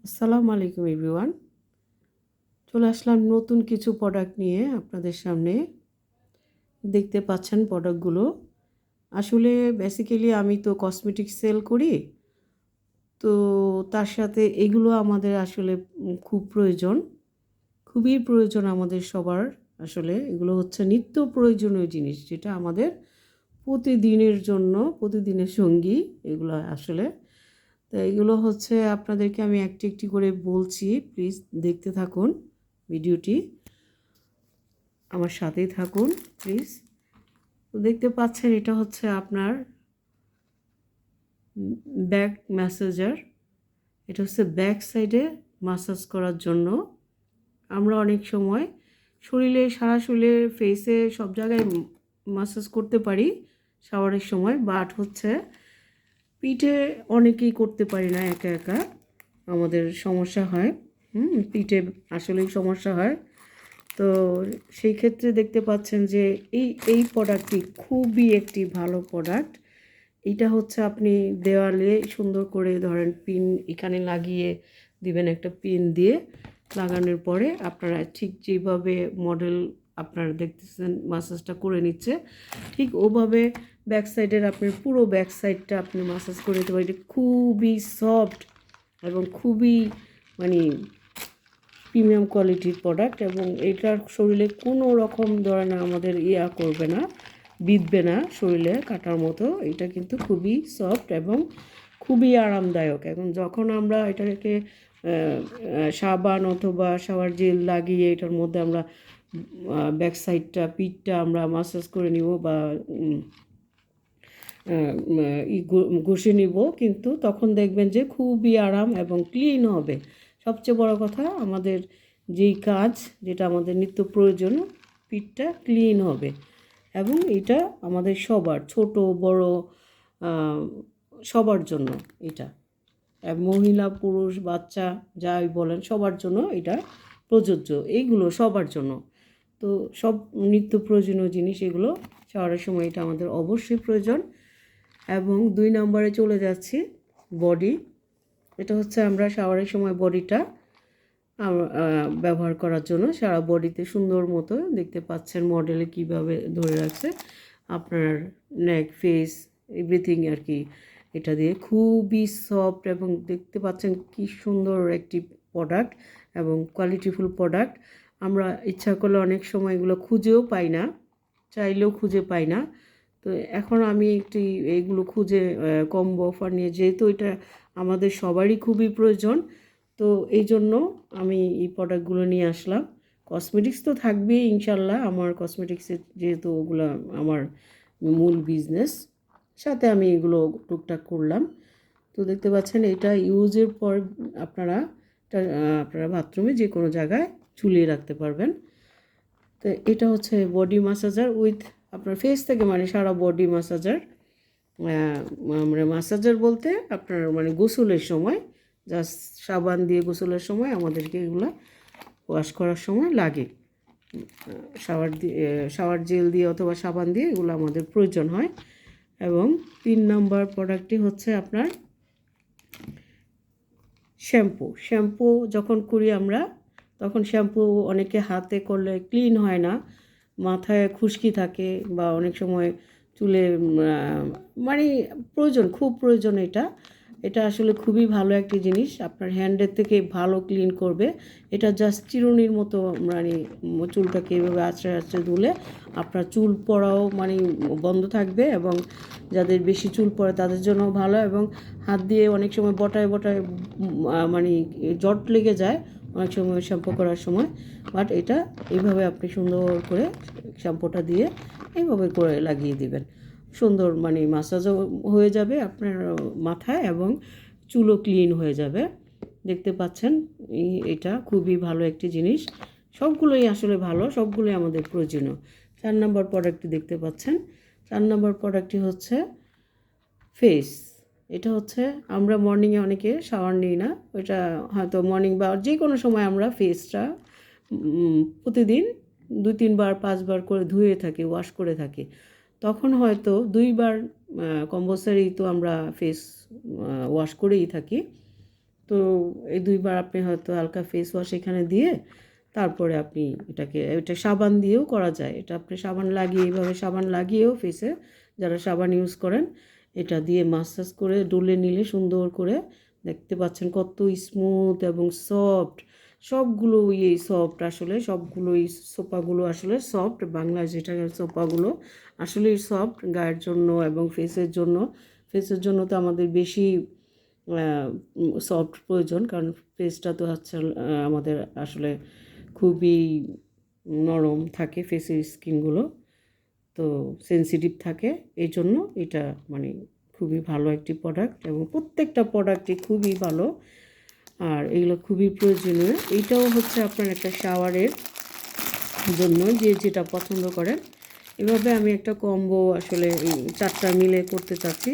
আসসালামু আলাইকুম এভরিওয়ান। চলে আসলাম নতুন কিছু প্রোডাক্ট নিয়ে আপনাদের সামনে। দেখতে পাচ্ছেন প্রোডাক্টগুলো। আসলে বেসিক্যালি আমি তো কসমেটিক সেল করি। তো তার সাথে এগুলো আমাদের আসলে খুব প্রয়োজন। খুবই প্রয়োজন আমাদের সবার। আসলে এগুলো হচ্ছে নিত্য প্রয়োজনীয় জিনিস, যেটা আমাদের প্রতিদিনের জন্য, প্রতিদিনের সঙ্গী এগুলো আসলে। তো এগুলো হচ্ছে আপনাদেরকে আমি একটি একটি করে বলছি, প্লিজ দেখতে থাকুন ভিডিওটি, আমার সাথেই থাকুন প্লিজ। তো দেখতে পাচ্ছেন এটা হচ্ছে আপনার ব্যাক ম্যাসাজার। এটা হচ্ছে ব্যাক সাইডে মাসাজ করার জন্য। আমরা অনেক সময় শরীরে, সারা শরীরে, ফেসে, সব জায়গায় মাসাজ করতে পারি শাওয়ারের সময়, বাট হচ্ছে পিঠে অনেকেই করতে পারি না একা একা, আমাদের সমস্যা হয়। পিঠে আসলেই সমস্যা হয়। তো সেই ক্ষেত্রে দেখতে পাচ্ছেন যে এই প্রোডাক্টটি খুবই একটি ভালো প্রোডাক্ট। এটা হচ্ছে আপনি দেওয়ালে সুন্দর করে ধরেন পিন এখানে লাগিয়ে দিবেন, একটা পিন দিয়ে লাগানোর পরে আপনারা ঠিক যেভাবে মডেল আপনারা দেখতেছেন মাসাজটা করে নিচ্ছে, ঠিক ওভাবে ব্যাক সাইডের আপনার পুরো ব্যাক সাইডটা আপনি মাসাজ করে নিতে পারেন। এটা খুবই সফট এবং খুবই মানে প্রিমিয়াম কোয়ালিটির প্রোডাক্ট, এবং এটার শরীরে কোনো রকম ধরনের আমাদের করবে না, বিঁধবে না শরীরে কাটার মতো। এটা কিন্তু খুবই সফট এবং খুবই আরামদায়ক। এখন যখন আমরা এটাকে সাবান অথবা শাওয়ার জেল লাগিয়ে এটার মধ্যে আমরা ব্যাক সাইডটা, পিঠটা আমরা মাসাজ করে নিব বা ঘষে নিব, কিন্তু তখন দেখবেন যে খুবই আরাম এবং ক্লিন হবে। সবচেয়ে বড় কথা, আমাদের যেই কাজ, যেটা আমাদের নিত্য প্রয়োজন, পিঠটা ক্লিন হবে। এবং এটা আমাদের সবার, ছোট বড় সবার জন্য এটা, মহিলা পুরুষ বাচ্চা যাই বলেন সবার জন্য এটা প্রযোজ্য। এইগুলো সবার জন্য। তো সব নিত্য প্রয়োজনীয় জিনিস এগুলো শাওয়ারের সময় এটা আমাদের অবশ্যই প্রয়োজন। এবং 2 নম্বরে চলে যাচ্ছি, বডি। এটা হচ্ছে আমরা শাওয়ারের সময় বডিটা ব্যবহার করার জন্য সারা বডিতে সুন্দর মতো দেখতে পাচ্ছেন মডেলে কিভাবে ধরে রাখছে আপনার নেক, ফেস, এভরিথিং আর কি। এটা দিয়ে খুবই সফট এবং দেখতে পাচ্ছেন কি সুন্দর একটি প্রোডাক্ট এবং কোয়ালিটিফুল প্রোডাক্ট। আমরা ইচ্ছা করলে অনেক সময় এগুলো খুঁজেও পাই না, চাইলেও খুঁজে পাই না। তো এখন আমি একটি এইগুলো খুঁজে কম্বো অফার নিয়ে, যেহেতু এটা আমাদের সবারই খুবই প্রয়োজন, তো এই জন্য আমি এই প্রোডাক্টগুলো নিয়ে আসলাম। কসমেটিক্স তো থাকবেই ইনশাল্লাহ, আমার কসমেটিক্সের যেহেতু ওগুলো আমার মূল বিজনেস, সাথে আমি এগুলো টুকটাক করলাম। তো দেখতে পাচ্ছেন এটা ইউজের পর আপনারা আপনারা বাথরুমে যে কোনো জায়গায় ঝুলিয়ে রাখতে পারবেন। তো এটা হচ্ছে বডি ম্যাসাজার উইথ আপনার ফেস থেকে, মানে সারা বডি ম্যাসাজার। মানে ম্যাসাজার বলতে আপনার মানে গোসলের সময়, জাস্ট সাবান দিয়ে গোসলের সময় আমাদেরকে এগুলো ওয়াশ করার সময় লাগে। শাওয়ার জেল দিয়ে অথবা সাবান দিয়ে এগুলো আমাদের প্রয়োজন হয়। এবং 3 নম্বর প্রোডাক্টটি হচ্ছে আপনার শ্যাম্পু যখন করি আমরা, তখন শ্যাম্পু অনেকে হাতে করলে ক্লিন হয় না, মাথায় খুশকি থাকে বা অনেক সময় চুলে মানে প্রয়োজন, খুব প্রয়োজন এটা। এটা আসলে খুবই ভালো একটি জিনিস, আপনার হ্যান্ডের থেকে ভালো ক্লিন করবে। এটা জাস্ট চিরুনির মতো মানে চুলটাকে এভাবে আঁচড়ে আঁচড়ে ধুলে আপনার চুল পড়াও মানে বন্ধ থাকবে, এবং যাদের বেশি চুল পড়ে তাদের জন্য ভালো। এবং হাত দিয়ে অনেক সময় বটায় বটায় মানে জট লেগে যায় অনেক সময় শ্যাম্পু করার সময়, বাট এটা এইভাবে আপনি সুন্দর করে শ্যাম্পুটা দিয়ে এইভাবে করে লাগিয়ে দিবেন, সুন্দর মানে মাসাজও হয়ে যাবে আপনার মাথায় এবং চুলও ক্লিন হয়ে যাবে। দেখতে পাচ্ছেন এটা খুবই ভালো একটি জিনিস। সবগুলোই আসলে ভালো, সবগুলোই আমাদের প্রয়োজনীয়। 4 নম্বর প্রোডাক্টটি দেখতে পাচ্ছেন। 4 নম্বর প্রোডাক্টটি হচ্ছে ফেস। এটা হচ্ছে আমরা মর্নিংয়ে অনেকে শাওয়ার নিই না, ওইটা হয়তো মর্নিং বা যে কোনো সময় আমরা ফেসটা প্রতিদিন 2-3 বার 5 বার করে ধুয়ে থাকি, ওয়াশ করে থাকি। তখন হয়তো 2 বার কম্পালসারি তো আমরা ফেস ওয়াশ করেই থাকি। তো এই 2বার আপনি হয়তো হালকা ফেস ওয়াশ এখানে দিয়ে তারপরে আপনি এটা সাবান দিয়েও করা যায়। এটা আপনি সাবান লাগিয়ে এইভাবে সাবান লাগিয়েও ফেসে, যারা সাবান ইউজ করেন, এটা দিয়ে মাসাজ করে ডলে নিলে সুন্দর করে দেখতে পাচ্ছেন কত স্মুথ এবং সফট। সবগুলোই এই সফট, আসলে সবগুলোই সোফাগুলো আসলে সফট। বাংলায় যেটা সোফাগুলো আসলেই সফট গায়ের জন্য এবং ফেসের জন্য। ফেসের জন্য তো আমাদের বেশি সফট প্রয়োজন, কারণ ফেসটা তো হচ্ছে আমাদের আসলে খুবই নরম থাকে, ফেসের স্কিনগুলো তো সেন্সিটিভ থাকে। এই জন্য এটা মানে খুবই ভালো একটি প্রোডাক্ট এবং প্রত্যেকটা প্রোডাক্টই খুবই ভালো, আর এগুলো খুবই প্রয়োজনীয়। এইটাও হচ্ছে আপনার একটা শাওয়ারের জন্য, যে যেটা পছন্দ করেন। এভাবে আমি একটা কম্বো আসলে 4টা মিলে করতে চাচ্ছি,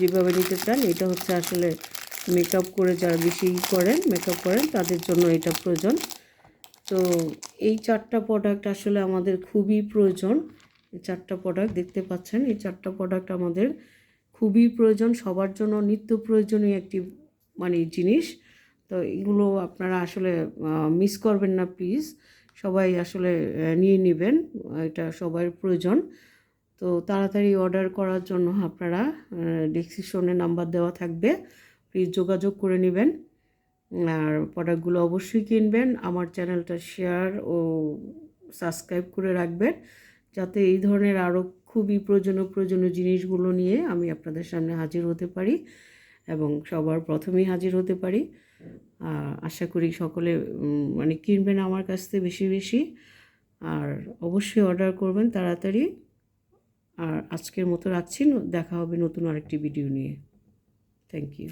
যেভাবে নিতে চান। এটা হচ্ছে আসলে মেকআপ করে যারা বেশি মেকআপ করেন তাদের জন্য এটা প্রয়োজন। তো এই 4টা প্রোডাক্ট আসলে আমাদের খুবই প্রয়োজন। এই 4টা প্রোডাক্ট দেখতে পাচ্ছেন, এই 4টা প্রোডাক্ট আমাদের খুবই প্রয়োজন, সবার জন্য নিত্য প্রয়োজনীয় একটি মানে জিনিস। তো এগুলো আপনারা আসলে মিস করবেন না প্লিজ, সবাই আসলে নিয়ে নেবেন, এটা সবার প্রয়োজন। তো তাড়াতাড়ি অর্ডার করার জন্য আপনারা ডেসক্রিপশনে নাম্বার দেওয়া থাকবে, প্লিজ যোগাযোগ করে নেবেন। আর প্রোডাক্টগুলো অবশ্যই কিনবেন। আমার চ্যানেলটা শেয়ার ও সাবস্ক্রাইব করে রাখবেন, যাতে এই ধরনের আরও খুবই প্রয়োজনীয় জিনিসগুলো নিয়ে আমি আপনাদের সামনে হাজির হতে পারি এবং সবার প্রথমেই হাজির হতে পারি। আশা করি সকলে মানে কিনবেন আমার কাছ থেকে বেশি বেশি, আর অবশ্যই অর্ডার করবেন তাড়াতাড়ি। আর আজকের মতো রাখছি, দেখা হবে নতুন আরেকটি ভিডিও নিয়ে। Thank you.